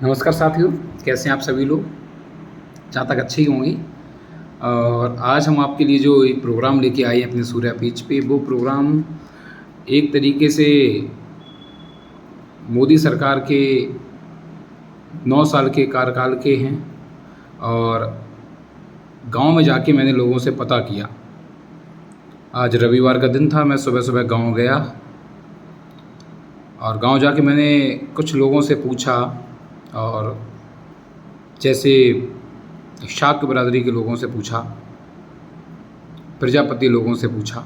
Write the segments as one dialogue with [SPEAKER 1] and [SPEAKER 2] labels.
[SPEAKER 1] नमस्कार साथियों, कैसे हैं आप सभी लोग? जहाँ तक अच्छे ही होंगे। और आज हम आपके लिए जो एक प्रोग्राम लेके आए हैं अपने सूर्या पीच पे, वो प्रोग्राम एक तरीके से मोदी सरकार के 9 साल के कार्यकाल के हैं। और गांव में जाके मैंने लोगों से पता किया। आज रविवार का दिन था, मैं सुबह-सुबह गांव गया और गांव जाके मैंने कुछ लोगों से पूछा। और जैसे शाक्य बिरादरी के लोगों से पूछा, प्रजापति लोगों से पूछा,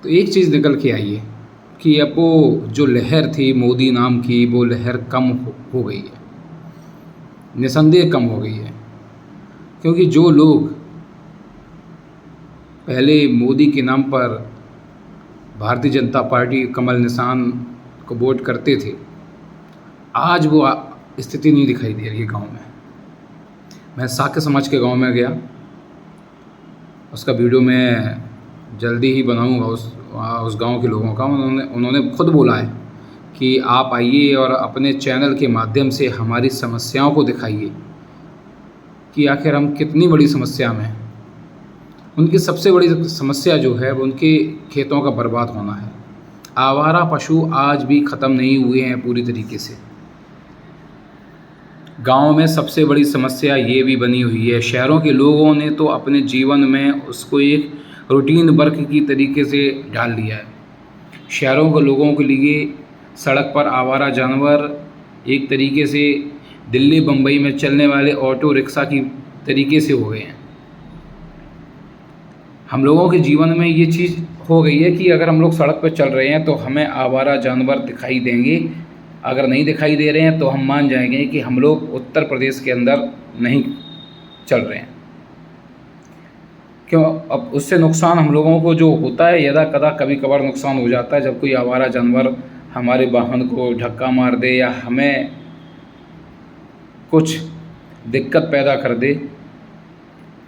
[SPEAKER 1] तो एक चीज़ निकल के आई है कि अब वो जो लहर थी मोदी नाम की, वो लहर कम हो गई है, निसंदेह कम हो गई है। क्योंकि जो लोग पहले मोदी के नाम पर भारतीय जनता पार्टी कमल निशान को वोट करते थे, आज वो स्थिति नहीं दिखाई दे रही है गांव में। मैं साक्य समाज के गांव में गया, उसका वीडियो मैं जल्दी ही बनाऊंगा उस गांव के लोगों का। उन्होंने खुद बोला है कि आप आइए और अपने चैनल के माध्यम से हमारी समस्याओं को दिखाइए कि आखिर हम कितनी बड़ी समस्या में हैं। उनकी सबसे बड़ी समस्या जो है वो उनके खेतों का बर्बाद होना है। आवारा पशु आज भी ख़त्म नहीं हुए हैं पूरी तरीके से। गांव में सबसे बड़ी समस्या ये भी बनी हुई है, शहरों के लोगों ने तो अपने जीवन में उसको एक रूटीन वर्क की तरीके से डाल लिया है। शहरों के लोगों के लिए सड़क पर आवारा जानवर एक तरीके से दिल्ली बम्बई में चलने वाले ऑटो रिक्शा की तरीके से हो गए हैं। हम लोगों के जीवन में ये चीज़ हो गई है कि अगर हम लोग सड़क पर चल रहे हैं तो हमें आवारा जानवर दिखाई देंगे। अगर नहीं दिखाई दे रहे हैं तो हम मान जाएंगे कि हम लोग उत्तर प्रदेश के अंदर नहीं चल रहे हैं। क्यों? अब उससे नुकसान हम लोगों को जो होता है, यदा कदा कभी कभार नुकसान हो जाता है। जब कोई आवारा जानवर हमारे वाहन को धक्का मार दे या हमें कुछ दिक्कत पैदा कर दे,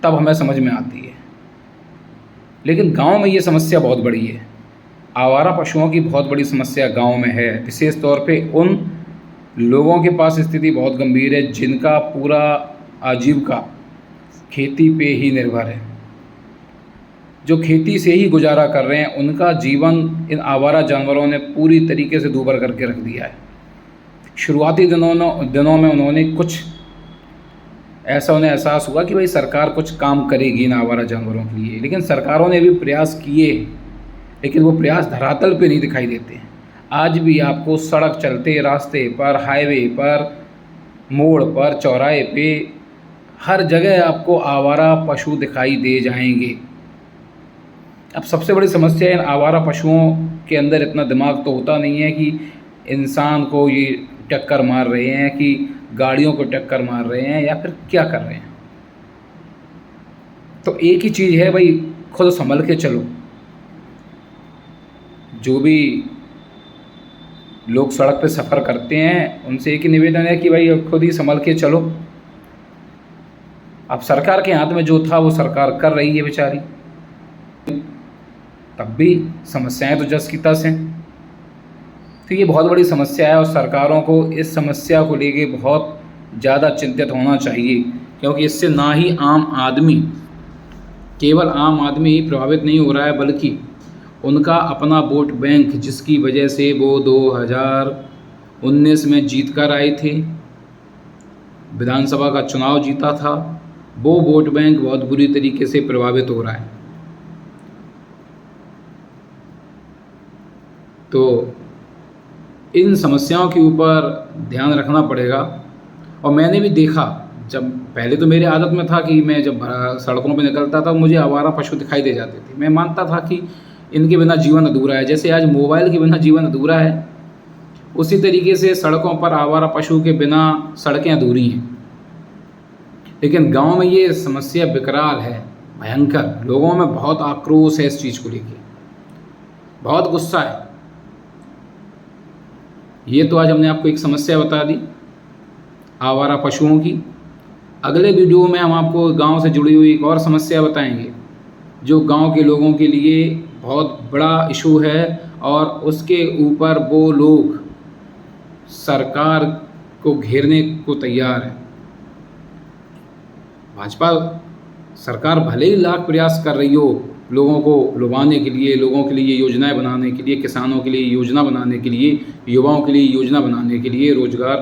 [SPEAKER 1] तब हमें समझ में आती है। लेकिन गांव में ये समस्या बहुत बड़ी है। आवारा पशुओं की बहुत बड़ी समस्या गांव में है। विशेष तौर पे उन लोगों के पास स्थिति बहुत गंभीर है जिनका पूरा आजीविका खेती पे ही निर्भर है। जो खेती से ही गुजारा कर रहे हैं, उनका जीवन इन आवारा जानवरों ने पूरी तरीके से दूभर करके रख दिया है। शुरुआती दिनों में उन्होंने कुछ ऐसा उन्हें एहसास हुआ कि भाई सरकार कुछ काम करेगी इन आवारा जानवरों के लिए, लेकिन सरकारों ने भी प्रयास किए, लेकिन वो प्रयास धरातल पे नहीं दिखाई देते। आज भी आपको सड़क चलते रास्ते पर, हाईवे पर, मोड़ पर, चौराहे पे, हर जगह आपको आवारा पशु दिखाई दे जाएंगे। अब सबसे बड़ी समस्या इन आवारा पशुओं के अंदर इतना दिमाग तो होता नहीं है कि इंसान को ये टक्कर मार रहे हैं, कि गाड़ियों को टक्कर मार रहे हैं, या फिर क्या कर रहे हैं। तो एक ही चीज़ है भाई, खुद संभल के चलो। जो भी लोग सड़क पे सफ़र करते हैं उनसे एक ही निवेदन है कि भाई खुद ही संभल के चलो। अब सरकार के हाथ में जो था वो सरकार कर रही है बेचारी, तब भी समस्याएं तो जस की तस हैं। तो ये बहुत बड़ी समस्या है और सरकारों को इस समस्या को लेके बहुत ज़्यादा चिंतित होना चाहिए। क्योंकि इससे ना ही आम आदमी, केवल आम आदमी ही प्रभावित नहीं हो रहा है, बल्कि उनका अपना वोट बैंक, जिसकी वजह से वो 2019 में जीत कर आए थे, विधानसभा का चुनाव जीता था, वो वोट बैंक बहुत बुरी तरीके से प्रभावित हो रहा है। तो इन समस्याओं के ऊपर ध्यान रखना पड़ेगा। और मैंने भी देखा, जब पहले तो मेरी आदत में था कि मैं जब सड़कों पे निकलता था मुझे आवारा पशु दिखाई दे जाते थे। मैं मानता था कि इनके बिना जीवन अधूरा है। जैसे आज मोबाइल के बिना जीवन अधूरा है, उसी तरीके से सड़कों पर आवारा पशु के बिना सड़कें अधूरी हैं। लेकिन गांव में ये समस्या विकराल है, भयंकर। लोगों में बहुत आक्रोश है इस चीज़ को लेके, बहुत गुस्सा है। ये तो आज हमने आपको एक समस्या बता दी आवारा पशुओं की। अगले वीडियो में हम आपको गांव से जुड़ी हुई एक और समस्या बताएंगे जो गांव के लोगों के लिए बहुत बड़ा इशू है, और उसके ऊपर वो लोग सरकार को घेरने को तैयार है। भाजपा सरकार भले ही लाख प्रयास कर रही हो लोगों को लुभाने के लिए, लोगों के लिए योजनाएं बनाने के लिए, किसानों के लिए योजना बनाने के लिए, युवाओं के लिए योजना बनाने के लिए, रोजगार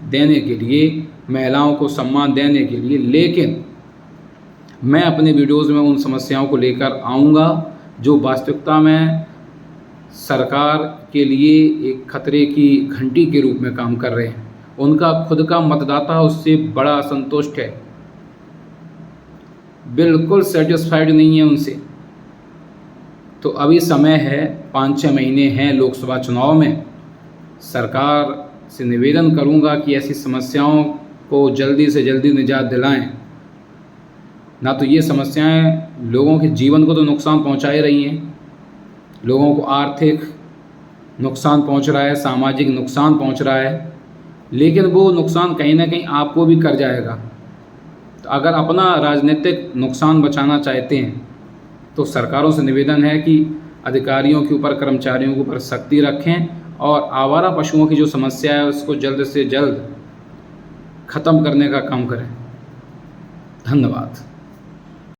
[SPEAKER 1] देने के लिए, महिलाओं को सम्मान देने के लिए, लेकिन मैं अपने वीडियोस में उन समस्याओं को लेकर आऊँगा जो वास्तविकता में सरकार के लिए एक खतरे की घंटी के रूप में काम कर रहे हैं। उनका खुद का मतदाता उससे बड़ा असंतुष्ट है, बिल्कुल सेटिस्फाइड नहीं है उनसे। तो अभी समय है, 5-6 महीने हैं लोकसभा चुनाव में। सरकार से निवेदन करूंगा कि ऐसी समस्याओं को जल्दी से जल्दी निजात दिलाएं। ना तो ये समस्याएं लोगों के जीवन को तो नुकसान पहुंचा ही रही हैं, लोगों को आर्थिक नुकसान पहुंच रहा है, सामाजिक नुकसान पहुंच रहा है, लेकिन वो नुकसान कहीं ना कहीं आपको भी कर जाएगा। तो अगर अपना राजनीतिक नुकसान बचाना चाहते हैं तो सरकारों से निवेदन है कि अधिकारियों के ऊपर, कर्मचारियों के ऊपर सख्ती रखें और आवारा पशुओं की जो समस्या है उसको जल्द से जल्द ख़त्म करने का काम करें। धन्यवाद।